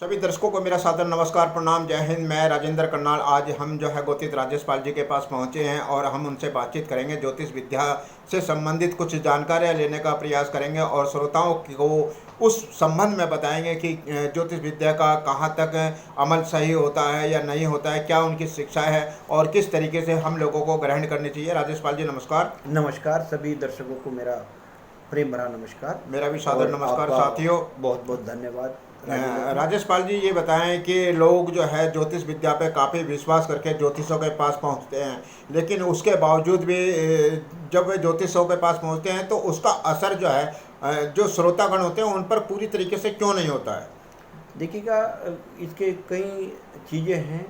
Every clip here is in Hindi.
सभी दर्शकों को मेरा सादर नमस्कार, प्रणाम, जय हिंद। मैं राजेंद्र करनाल। आज हम जो है गोतित राजेश पाल जी के पास पहुंचे हैं और हम उनसे बातचीत करेंगे। ज्योतिष विद्या से संबंधित कुछ जानकारियां लेने का प्रयास करेंगे और श्रोताओं को उस संबंध में बताएंगे कि ज्योतिष विद्या का कहां तक अमल सही होता है या नहीं होता है, क्या उनकी शिक्षा है और किस तरीके से हम लोगों को ग्रहण करनी चाहिए। राजेश पाल जी नमस्कार। नमस्कार, सभी दर्शकों को मेरा प्रेम भरा नमस्कार। मेरा भी सादर नमस्कार साथियों। बहुत बहुत धन्यवाद। राजेश पाल जी, ये बताएं कि लोग जो है ज्योतिष विद्या पे काफ़ी विश्वास करके ज्योतिषों के पास पहुंचते हैं, लेकिन उसके बावजूद भी जब वे ज्योतिषों के पास पहुंचते हैं तो उसका असर जो है जो श्रोतागण होते हैं उन पर पूरी तरीके से क्यों नहीं होता है। देखिएगा, इसके कई चीज़ें हैं।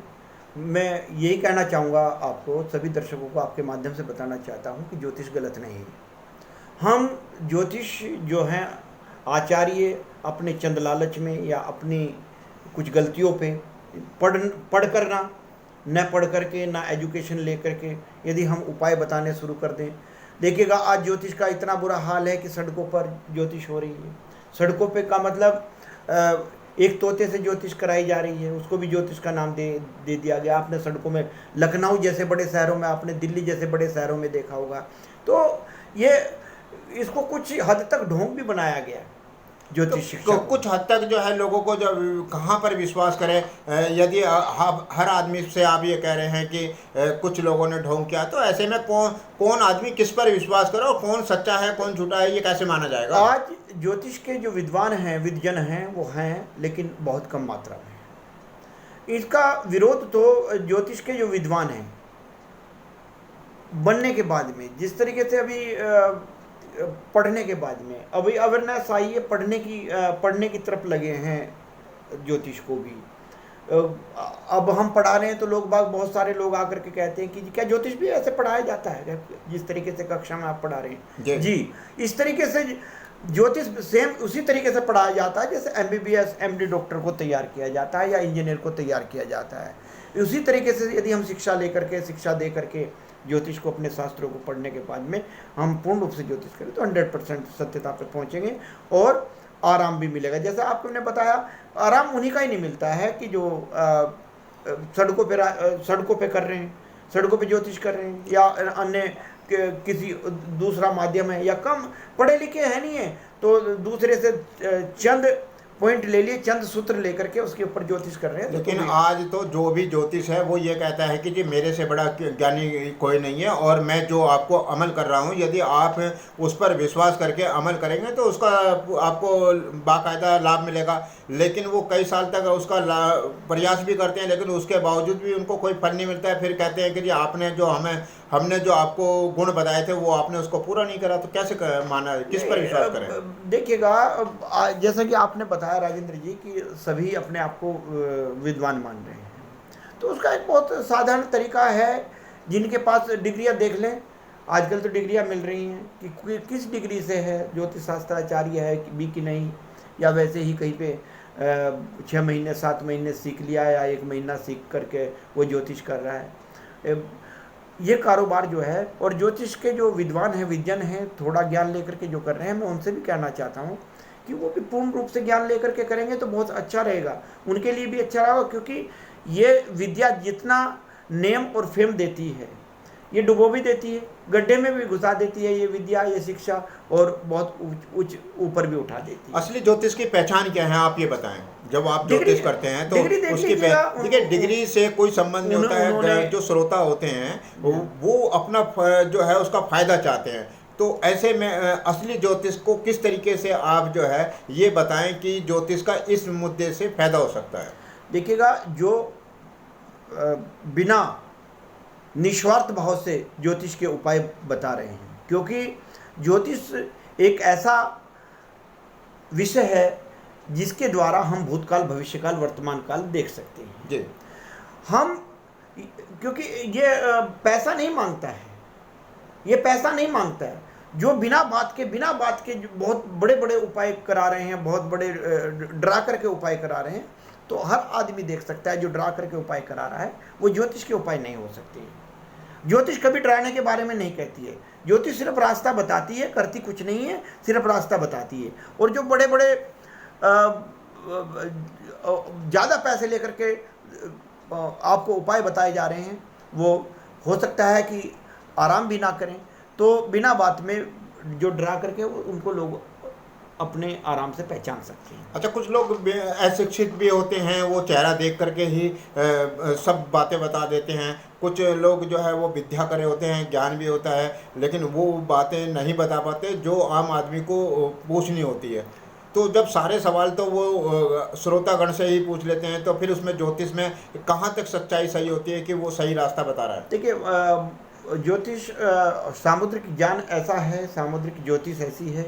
मैं यही कहना चाहूँगा आपको, सभी दर्शकों को आपके माध्यम से बताना चाहता हूँ कि ज्योतिष गलत नहीं है। हम ज्योतिष जो हैं आचार्य अपने चंद लालच में या अपनी कुछ गलतियों पे पढ़ कर ना न पढ़ करके ना एजुकेशन ले करके यदि हम उपाय बताने शुरू कर दें। देखिएगा, आज ज्योतिष का इतना बुरा हाल है कि सड़कों पर ज्योतिष हो रही है। सड़कों पे का मतलब एक तोते से ज्योतिष कराई जा रही है, उसको भी ज्योतिष का नाम दे दिया गया। आपने सड़कों में लखनऊ जैसे बड़े शहरों में, आपने दिल्ली जैसे बड़े शहरों में देखा होगा। तो ये इसको कुछ हद तक ढोंग भी बनाया गया है ज्योतिष शिक्षा तो कुछ हद तक जो है लोगों को जो कहाँ पर विश्वास करें। यदि हर आदमी से आप ये कह रहे हैं कि कुछ लोगों ने ढोंग किया, तो ऐसे में कौन आदमी किस पर विश्वास करे और कौन सच्चा है कौन झूठा है, ये कैसे माना जाएगा। आज ज्योतिष के जो विद्वान हैं, विद्जन हैं, वो हैं, लेकिन बहुत कम मात्रा में है। इसका विरोध तो ज्योतिष के जो विद्वान हैं बनने के बाद में, जिस तरीके से अभी पढ़ने के बाद में अभी अवेयरनेस आई है, पढ़ने की तरफ लगे हैं ज्योतिष को भी। अब हम पढ़ा रहे हैं तो बहुत सारे लोग आकर के कहते हैं कि क्या ज्योतिष भी ऐसे पढ़ाया जाता है, जिस तरीके से कक्षा में आप पढ़ा रहे हैं। जी, इस तरीके से ज्योतिष सेम उसी तरीके से पढ़ाया जाता है जैसे MBBS MD डॉक्टर को तैयार किया जाता है या इंजीनियर को तैयार किया जाता है। उसी तरीके से यदि हम शिक्षा दे करके ज्योतिष को, अपने शास्त्रों को पढ़ने के बाद में हम पूर्ण रूप से ज्योतिष करें तो 100% सत्यता पे पहुंचेंगे और आराम भी मिलेगा। जैसा आपने बताया, आराम उन्हीं का ही नहीं मिलता है कि जो सड़कों पे कर रहे हैं, सड़कों पे ज्योतिष कर रहे हैं, या अन्य किसी दूसरा माध्यम है, या कम पढ़े लिखे हैं नहीं है तो दूसरे से चंद पॉइंट ले लिए, चंद सूत्र लेकर के उसके ऊपर ज्योतिष कर रहे हैं। लेकिन आज तो जो भी ज्योतिष है वो ये कहता है कि जी मेरे से बड़ा ज्ञानी कोई नहीं है और मैं जो आपको अमल कर रहा हूँ, यदि आप उस पर विश्वास करके अमल करेंगे तो उसका आपको बाकायदा लाभ मिलेगा। लेकिन वो कई साल तक उसका प्रयास भी करते हैं, लेकिन उसके बावजूद भी उनको कोई फल नहीं मिलता है। फिर कहते हैं कि जी हमने जो आपको गुण बताए थे वो आपने उसको पूरा नहीं करा, तो कैसे माना, किस पर विश्वास करें। देखिएगा, जैसा कि आपने बताया राजेंद्र जी कि सभी अपने आप को विद्वान मान रहे हैं, तो उसका एक बहुत साधारण तरीका है। जिनके पास डिग्रियां देख लें, आजकल तो डिग्रियां मिल रही हैं कि किस डिग्री से है, ज्योतिष शास्त्राचार्य है भी कि नहीं, या वैसे ही कहीं पे 6 महीने 7 महीने सीख लिया या 1 महीना सीख करके वो ज्योतिष कर रहा है। ये कारोबार जो है, और ज्योतिष के जो विद्वान हैं, विद्जन हैं, थोड़ा ज्ञान लेकर के जो कर रहे हैं, मैं उनसे भी कहना चाहता हूँ कि वो भी पूर्ण रूप से ज्ञान लेकर के करेंगे तो बहुत अच्छा रहेगा, उनके लिए भी अच्छा रहेगा। क्योंकि ये विद्या जितना नेम और फेम देती है, ये डुबो भी देती है, गड्ढे में भी घुसा देती है ये विद्या, ये शिक्षा, और बहुत ऊपर भी उठा देती है। असली ज्योतिष की पहचान क्या है, आप ये बताएं। जब आप ज्योतिष करते हैं तो उसकी देखिए, डिग्री से कोई संबंध नहीं होता है। जो श्रोता होते हैं वो अपना जो है उसका फायदा चाहते हैं। तो ऐसे में असली ज्योतिष को किस तरीके से आप जो है ये बताएं कि ज्योतिष का इस मुद्दे से फायदा हो सकता है। देखिएगा, जो बिना निस्वार्थ भाव से ज्योतिष के उपाय बता रहे हैं, क्योंकि ज्योतिष एक ऐसा विषय है जिसके द्वारा हम भूतकाल, भविष्यकाल, वर्तमान काल देख सकते हैं। जी, क्योंकि ये पैसा नहीं मांगता है, ये पैसा नहीं मांगता है। जो बिना बात के बहुत बड़े बड़े उपाय करा रहे हैं, बहुत बड़े डरा करके उपाय करा रहे हैं, तो हर आदमी देख सकता है जो डरा करके उपाय करा रहा है वो ज्योतिष के उपाय नहीं हो सकते हैं। ज्योतिष कभी डराने के बारे में नहीं कहती है, ज्योतिष सिर्फ रास्ता बताती है, करती कुछ नहीं है, सिर्फ रास्ता बताती है। और जो बड़े बड़े ज़्यादा पैसे लेकर के आपको उपाय बताए जा रहे हैं, वो हो सकता है कि आराम भी ना करें, तो बिना बात में जो डरा करके उनको लोग अपने आराम से पहचान सकते हैं। अच्छा, कुछ लोग अशिक्षित भी होते हैं, वो चेहरा देख करके ही सब बातें बता देते हैं। कुछ लोग जो है वो विद्या करे होते हैं, ज्ञान भी होता है, लेकिन वो बातें नहीं बता पाते जो आम आदमी को पूछनी होती है। तो जब सारे सवाल तो वो श्रोतागण से ही पूछ लेते हैं, तो फिर उसमें ज्योतिष में कहाँ तक सच्चाई सही होती है कि वो सही रास्ता बता रहा है? देखिए, ज्योतिष सामुद्रिक ज्ञान ऐसा है, सामुद्रिक ज्योतिष ऐसी है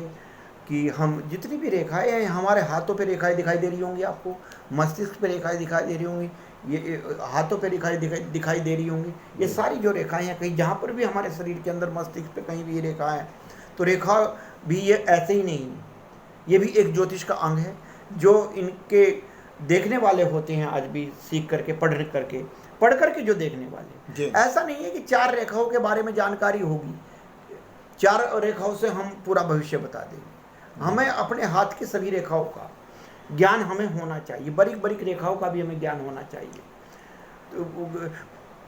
कि हम जितनी भी रेखाएं हैं, हमारे हाथों पे रेखाएं दिखाई दे रही होंगी आपको, मस्तिष्क पे रेखाएं दिखाई दे रही होंगी, ये हाथों पे दिखाई दे रही होंगी। ये सारी जो रेखाएं हैं, कहीं जहाँ पर भी हमारे शरीर के अंदर मस्तिष्क पे कहीं भी ये रेखा है, तो रेखा भी ये ऐसे ही नहीं है, ये भी एक ज्योतिष का अंग है जो इनके देखने वाले होते हैं। आज भी सीख करके पढ़ करके जो देखने वाले, ऐसा नहीं है कि 4 रेखाओं के बारे में जानकारी होगी, 4 रेखाओं से हम पूरा भविष्य बता देंगे। हमें अपने हाथ की सभी रेखाओं का ज्ञान हमें होना चाहिए, बारीक बारीक रेखाओं का भी हमें ज्ञान होना चाहिए। तो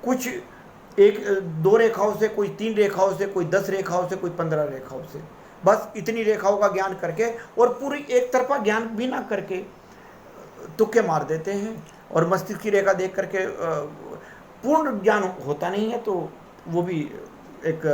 कुछ 1-2 रेखाओं से, कोई 3 रेखाओं से, कोई 10 रेखाओं से, कोई 15 रेखाओं से, बस इतनी रेखाओं का ज्ञान करके और पूरी एक तरफा ज्ञान भी ना करके तुक्के मार देते हैं, और मस्तिष्क की रेखा देख करके पूर्ण ज्ञान होता नहीं है। तो वो भी एक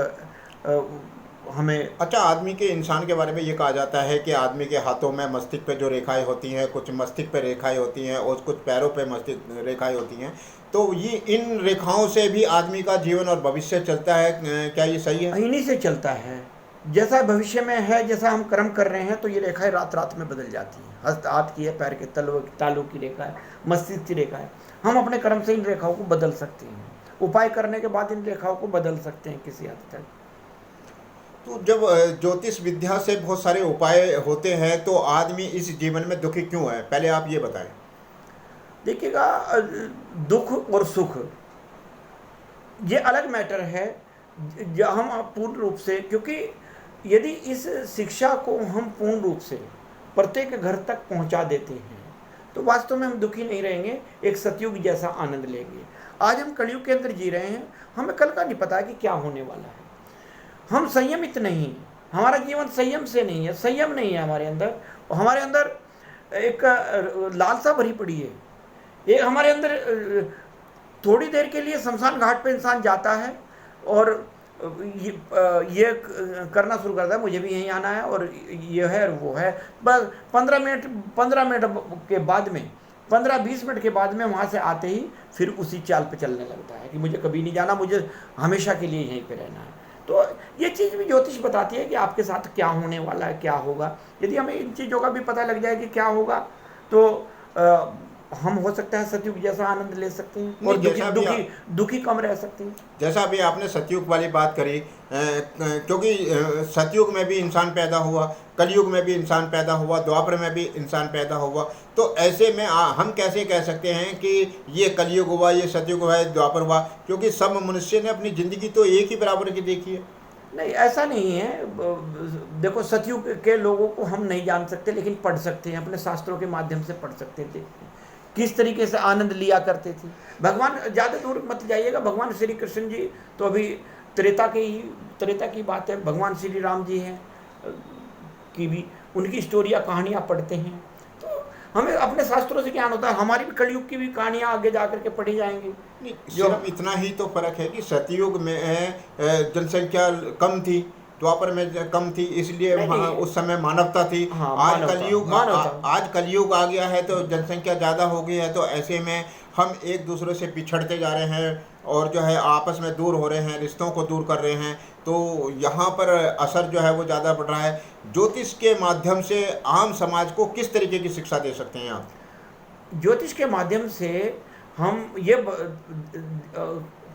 हमें अच्छा, आदमी के, इंसान के बारे में ये कहा जाता है कि आदमी के हाथों में मस्तिष्क पे जो रेखाएं होती हैं, कुछ मस्तिष्क पे रेखाएं होती हैं और कुछ पैरों पे मस्तिष्क रेखाएं होती हैं, तो ये इन रेखाओं से भी आदमी का जीवन और भविष्य चलता है, क्या ये सही है? इन्हीं से चलता है। जैसा भविष्य में है, जैसा हम कर्म कर रहे हैं, तो ये रेखाएं रात रात में बदल जाती हैं। हस्त हाथ की है, पैर के तालू की रेखा है, मस्तिष्क की रेखा है। हम अपने कर्म से इन रेखाओं को बदल सकते हैं, उपाय करने के बाद इन रेखाओं को बदल सकते हैं किसी हद तक। तो जब ज्योतिष विद्या से बहुत सारे उपाय होते हैं, तो आदमी इस जीवन में दुखी क्यों है? पहले आप ये बताएं। देखिएगा, दुख और सुख ये अलग मैटर है। हम पूर्ण रूप से, क्योंकि यदि इस शिक्षा को हम पूर्ण रूप से प्रत्येक घर तक पहुंचा देते हैं, तो वास्तव में हम दुखी नहीं रहेंगे, एक सतयुग जैसा आनंद लेंगे। आज हम कलयुग के अंदर जी रहे हैं, हमें कल का नहीं पता कि क्या होने वाला है। हम संयमित नहीं, हमारा जीवन संयम से नहीं है, संयम नहीं है हमारे अंदर। हमारे अंदर एक लालसा भरी पड़ी है। ये हमारे अंदर थोड़ी देर के लिए शमशान घाट पे इंसान जाता है और ये करना शुरू करता है, मुझे भी यहीं आना है और ये है और वो है। बस 15 मिनट के बाद में, 15-20 मिनट के बाद में वहाँ से आते ही फिर उसी चाल पे चलने लगता है कि मुझे कभी नहीं जाना, मुझे हमेशा के लिए यहीं पे रहना है। तो ये चीज़ भी ज्योतिष बताती है कि आपके साथ क्या होने वाला है, क्या होगा। यदि हमें इन चीज़ों का भी पता लग जाए कि क्या होगा, तो हम हो सकता है सतयुग जैसा आनंद ले सकते हैं और दुखी कम रह सकते हैं। जैसा अभी आपने सतयुग वाली बात करी, क्योंकि सतयुग में भी इंसान पैदा हुआ, कलयुग में भी इंसान पैदा हुआ, द्वापर में भी इंसान पैदा हुआ, तो ऐसे में हम कैसे कह सकते हैं कि ये कलयुग हुआ, ये सतयुग हुआ, द्वापर हुआ? क्योंकि सब मनुष्य ने अपनी ज़िंदगी तो एक ही बराबर की देखी है। नहीं, ऐसा नहीं है। देखो, सतयुग के लोगों को हम नहीं जान सकते, लेकिन पढ़ सकते हैं, अपने शास्त्रों के माध्यम से पढ़ सकते थे किस तरीके से आनंद लिया करते थे भगवान। ज़्यादा दूर मत जाइएगा, भगवान श्री कृष्ण जी तो अभी त्रेता की बात है। भगवान श्री राम जी हैं की भी उनकी स्टोरियाँ, कहानियाँ पढ़ते हैं, तो हमें अपने शास्त्रों से ज्ञान होता है। हमारी भी कलयुग की भी कहानियाँ आगे जा करके पढ़ी जाएंगी। सिर्फ इतना ही तो फर्क है कि सतयुग में जनसंख्या कम थी, द्वापर में कम थी, इसलिए उस समय मानवता थी। हाँ, आज कलयुग आ गया है तो जनसंख्या ज़्यादा हो गई है, तो ऐसे में हम एक दूसरे से पिछड़ते जा रहे हैं और जो है आपस में दूर हो रहे हैं, रिश्तों को दूर कर रहे हैं। तो यहाँ पर असर जो है वो ज़्यादा पड़ रहा है। ज्योतिष के माध्यम से आम समाज को किस तरीके की शिक्षा दे सकते हैं आप? ज्योतिष के माध्यम से हम ये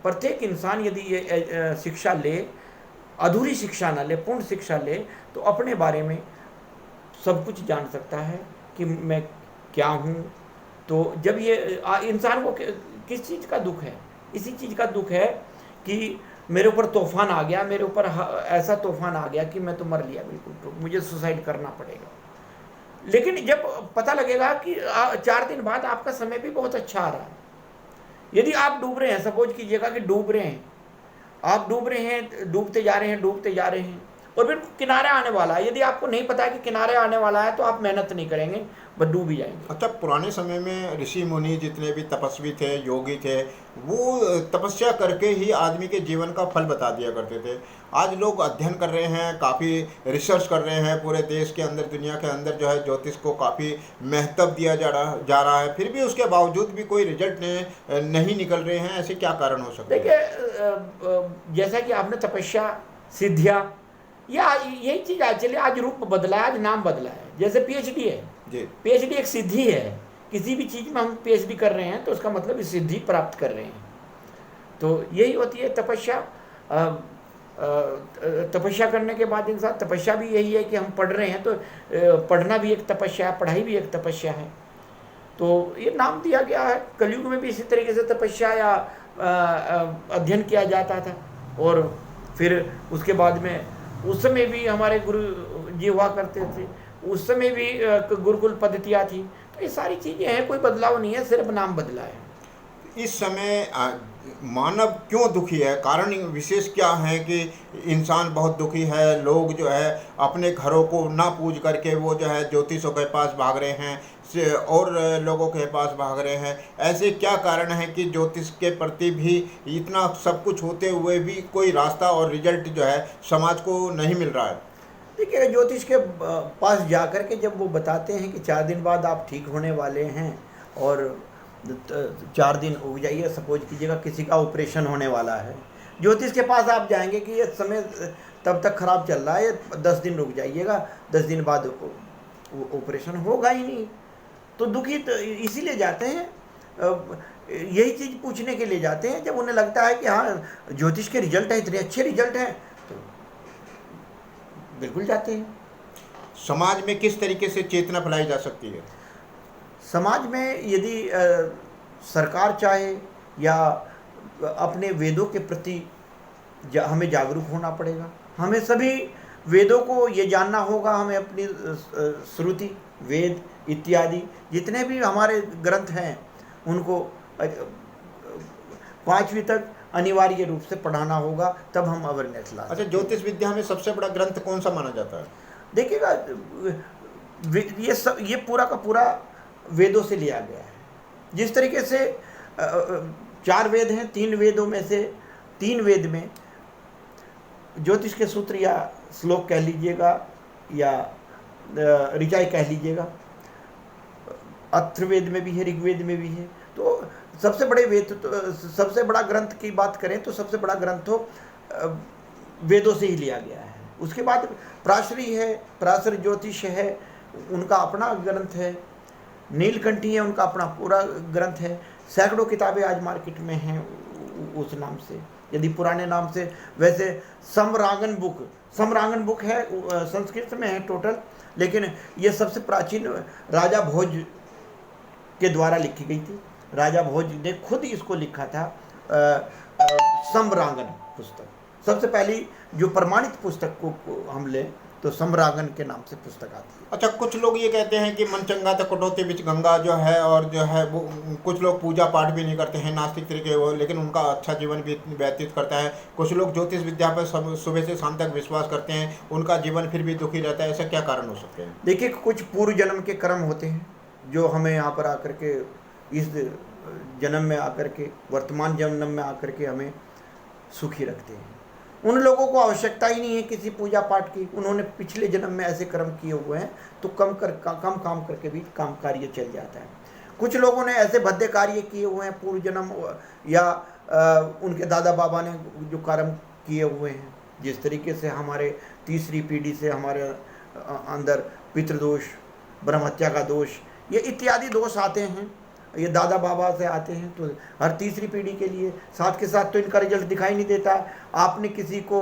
प्रत्येक इंसान यदि ये शिक्षा ले, अधूरी शिक्षा ना ले, पूर्ण शिक्षा ले, तो अपने बारे में सब कुछ जान सकता है कि मैं क्या हूँ। तो जब ये इंसान को किस चीज़ का दुख है, इसी चीज़ का दुख है कि मेरे ऊपर तूफान आ गया, मेरे ऊपर ऐसा तूफान आ गया कि मैं तो मर लिया बिल्कुल, तो मुझे सुसाइड करना पड़ेगा। लेकिन जब पता लगेगा कि 4 दिन बाद आपका समय भी बहुत अच्छा आ रहा है, यदि आप डूब रहे हैं, सपोज कीजिएगा कि डूब रहे हैं, आप डूब रहे हैं, डूबते जा रहे हैं, डूबते जा रहे हैं, और फिर किनारे आने वाला है, यदि आपको नहीं पता है कि किनारे आने वाला है तो आप मेहनत नहीं करेंगे, बस डूब ही जाएंगे। अच्छा, पुराने समय में ऋषि मुनि जितने भी तपस्वी थे, योगी थे, वो तपस्या करके ही आदमी के जीवन का फल बता दिया करते थे। आज लोग अध्ययन कर रहे हैं, काफ़ी रिसर्च कर रहे हैं, पूरे देश के अंदर, दुनिया के अंदर जो है ज्योतिष को काफ़ी महत्व दिया जा रहा है, फिर भी उसके बावजूद भी कोई रिजल्ट नहीं निकल रहे हैं। ऐसे क्या कारण हो सकते हैं? देखिए, जैसा कि आपने तपस्या, सिद्धिया, या यही चीज़ एक्चुअली आज रूप बदला है, आज नाम बदला है। जैसे पीएचडी है, जी। पीएचडी एक सिद्धि है। किसी भी चीज़ में हम पीएचडी कर रहे हैं तो उसका मतलब इस सिद्धि प्राप्त कर रहे हैं। तो यही होती है तपस्या। तपस्या करने के बाद इंसान, तपस्या भी यही है कि हम पढ़ रहे हैं तो पढ़ना भी एक तपस्या है, पढ़ाई भी एक तपस्या है। तो ये नाम दिया गया है। कलयुग में भी इसी तरीके से तपस्या या अध्ययन किया जाता था, और फिर उसके बाद में उस समय भी हमारे गुरु जी हुआ करते थे, उस समय भी गुरुकुल पद्धतियाँ थी। तो ये सारी चीज़ें हैं, कोई बदलाव नहीं है, सिर्फ नाम बदला है। इस समय मानव क्यों दुखी है? कारण विशेष क्या है कि इंसान बहुत दुखी है? लोग जो है अपने घरों को ना पूज करके वो जो है ज्योतिषों के पास भाग रहे हैं, और लोगों के पास भाग रहे हैं। ऐसे क्या कारण है कि ज्योतिष के प्रति भी इतना सब कुछ होते हुए भी कोई रास्ता और रिजल्ट जो है समाज को नहीं मिल रहा है? देखिए, ज्योतिष के पास जा कर के जब वो बताते हैं कि 4 दिन बाद आप ठीक होने वाले हैं, और 4 दिन उग जाइए, सपोज कीजिएगा किसी का ऑपरेशन होने वाला है, ज्योतिष के पास आप जाएंगे कि ये समय तब तक खराब चल रहा है, 10 दिन रुक जाइएगा, 10 दिन बाद ऑपरेशन होगा ही नहीं। तो दुखी तो इसीलिए जाते हैं, यही चीज़ पूछने के लिए जाते हैं। जब उन्हें लगता है कि हाँ ज्योतिष के रिजल्ट हैं, इतने अच्छे रिजल्ट हैं, तो बिल्कुल जाते हैं। समाज में किस तरीके से चेतना फैलाई जा सकती है? समाज में यदि सरकार चाहे, या अपने वेदों के प्रति हमें जागरूक होना पड़ेगा। हमें सभी वेदों को ये जानना होगा, हमें अपनी श्रुति, वेद इत्यादि जितने भी हमारे ग्रंथ हैं उनको 5वीं तक अनिवार्य रूप से पढ़ाना होगा, तब हम अवेयरनेस ला सकते हैं। अच्छा, ज्योतिष विद्या में सबसे बड़ा ग्रंथ कौन सा माना जाता है? देखिएगा, ये पूरा का पूरा वेदों से लिया गया है। जिस तरीके से 4 वेद हैं, 3 वेदों में से 3 वेद में ज्योतिष के सूत्र या श्लोक कह लीजिएगा, या ऋचाई कह लीजिएगा, अथर्ववेद में भी है, ऋग्वेद में भी है। तो सबसे बड़े वेद, तो सबसे बड़ा ग्रंथ की बात करें तो सबसे बड़ा ग्रंथ तो वेदों से ही लिया गया है। उसके बाद प्राशरी है, प्राशर ज्योतिष है, उनका अपना ग्रंथ है। नीलकंठी है, उनका अपना पूरा ग्रंथ है। सैकड़ों किताबें आज मार्केट में हैं उस नाम से, यदि पुराने नाम से। वैसे समरांगन बुक है, संस्कृत में है टोटल, लेकिन ये सबसे प्राचीन राजा भोज के द्वारा लिखी गई थी। राजा भोज ने खुद इसको लिखा था, समरांगन पुस्तक। सबसे पहली जो प्रमाणित पुस्तक को हम लें तो समरांगन के नाम से पुस्तक आती है। अच्छा, कुछ लोग ये कहते हैं कि मन चंगा तो कटौती बिच गंगा जो है, और जो है वो कुछ लोग पूजा पाठ भी नहीं करते हैं, नास्तिक तरीके वो, लेकिन उनका अच्छा जीवन भी व्यतीत करता है। कुछ लोग ज्योतिष विद्या पर सुबह से शाम तक विश्वास करते हैं, उनका जीवन फिर भी दुखी रहता है। ऐसा क्या कारण हो सकते हैं? देखिए, कुछ पूर्व जन्म के कर्म होते हैं जो हमें यहाँ पर आकर के, इस जन्म में आकर के, वर्तमान जन्म में आकर के हमें सुखी रखते हैं। उन लोगों को आवश्यकता ही नहीं है किसी पूजा पाठ की। उन्होंने पिछले जन्म में ऐसे कर्म किए हुए हैं तो कम काम करके भी काम कार्य चल जाता है। कुछ लोगों ने ऐसे भद्दे कार्य किए हुए हैं पूर्व जन्म, या उनके दादा बाबा ने जो कर्म किए हुए हैं, जिस तरीके से हमारे तीसरी पीढ़ी से हमारे अंदर पितृदोष, ब्रह्महत्या का दोष, ये इत्यादि दोष आते हैं, ये दादा बाबा से आते हैं। तो हर तीसरी पीढ़ी के लिए साथ के साथ तो इनका रिजल्ट दिखाई नहीं देता। आपने किसी को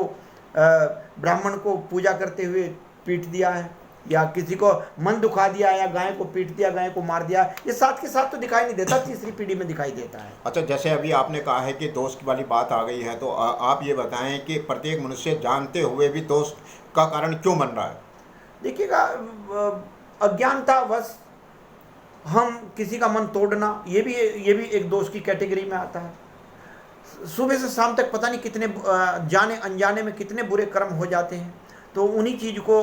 ब्राह्मण को पूजा करते हुए पीट दिया है, या किसी को मन दुखा दिया, या गाय को पीट दिया, गाय को मार दिया, ये साथ के साथ तो दिखाई नहीं देता, तीसरी पीढ़ी में दिखाई देता है। अच्छा, जैसे अभी आपने कहा है कि दोष वाली बात आ गई है, तो आप ये बताएं कि प्रत्येक मनुष्य जानते हुए भी दोष का कारण क्यों बन रहा है? देखिएगा, अज्ञानतावश हम किसी का मन तोड़ना, ये भी एक दोष की कैटेगरी में आता है। सुबह से शाम तक पता नहीं कितने जाने अनजाने में कितने बुरे कर्म हो जाते हैं। तो उन्हीं चीज़ को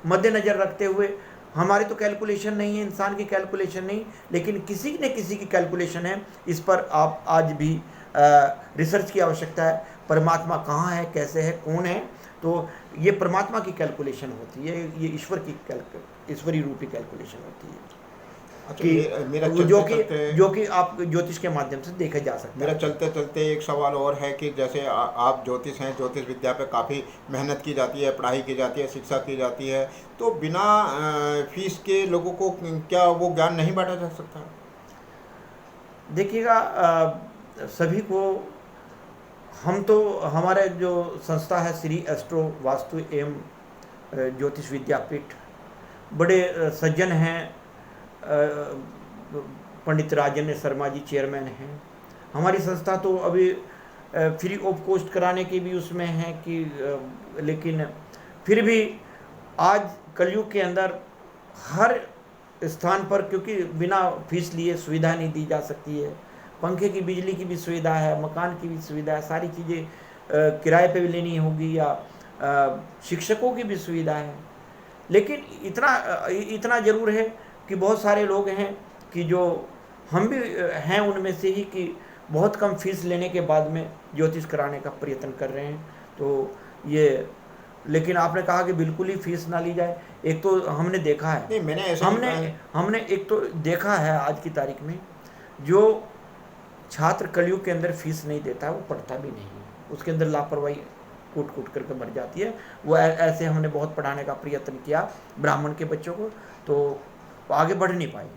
मद्देनज़र रखते हुए, हमारी तो कैलकुलेशन नहीं है, इंसान की कैलकुलेशन नहीं, लेकिन किसी न किसी की कैलकुलेशन है। इस पर आप आज भी रिसर्च की आवश्यकता है। परमात्मा कहाँ है, कैसे है, कौन है, तो ये परमात्मा की कैलकुलेशन होती है, ये ईश्वरी रूपी कैलकुलेशन होती है। मेरा जो कि आप ज्योतिष के माध्यम से देखे जा सकते हैं। मेरा चलते चलते एक सवाल और है कि जैसे आप ज्योतिष हैं, ज्योतिष विद्या पे काफ़ी मेहनत की जाती है, पढ़ाई की जाती है, शिक्षा की जाती है, तो बिना फीस के लोगों को क्या वो ज्ञान नहीं बांटा जा सकता? देखिएगा, सभी को हम तो, हमारे जो संस्था है श्री एस्ट्रो वास्तु एवं ज्योतिष विद्यापीठ, बड़े सज्जन हैं, पंडित राजेंद्र शर्मा जी चेयरमैन हैं। हमारी संस्था तो अभी फ्री ऑफ कॉस्ट कराने की भी उसमें है कि लेकिन फिर भी आज कलयुग के अंदर हर स्थान पर, क्योंकि बिना फीस लिए सुविधा नहीं दी जा सकती है। पंखे की, बिजली की भी सुविधा है, मकान की भी सुविधा है, सारी चीज़ें किराए पे भी लेनी होगी, या शिक्षकों की भी सुविधा है। लेकिन इतना ज़रूर है कि बहुत सारे लोग हैं कि जो हम भी हैं उनमें से ही, कि बहुत कम फीस लेने के बाद में ज्योतिष कराने का प्रयत्न कर रहे हैं। तो ये, लेकिन आपने कहा कि बिल्कुल ही फीस ना ली जाए, एक तो हमने देखा है, नहीं, मैंने ऐसा हमने एक तो देखा है आज की तारीख में, जो छात्र कलयुग के अंदर फीस नहीं देता है वो पढ़ता भी नहीं है, उसके अंदर लापरवाही कूट करके मर जाती है। वो ऐसे हमने बहुत पढ़ाने का प्रयत्न किया ब्राह्मण के बच्चों को, तो आगे बढ़ नहीं पाए।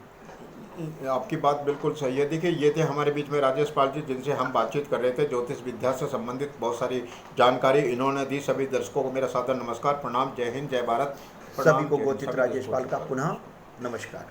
आपकी बात बिल्कुल सही है। देखिए, ये थे हमारे बीच में राजेश पाल जी, जिनसे हम बातचीत कर रहे थे। ज्योतिष विद्या से संबंधित बहुत सारी जानकारी इन्होंने दी। सभी दर्शकों को मेरा सादर नमस्कार, प्रणाम, जय हिंद, जय भारत। सभी को गोचित राजेश पाल का पुनः नमस्कार।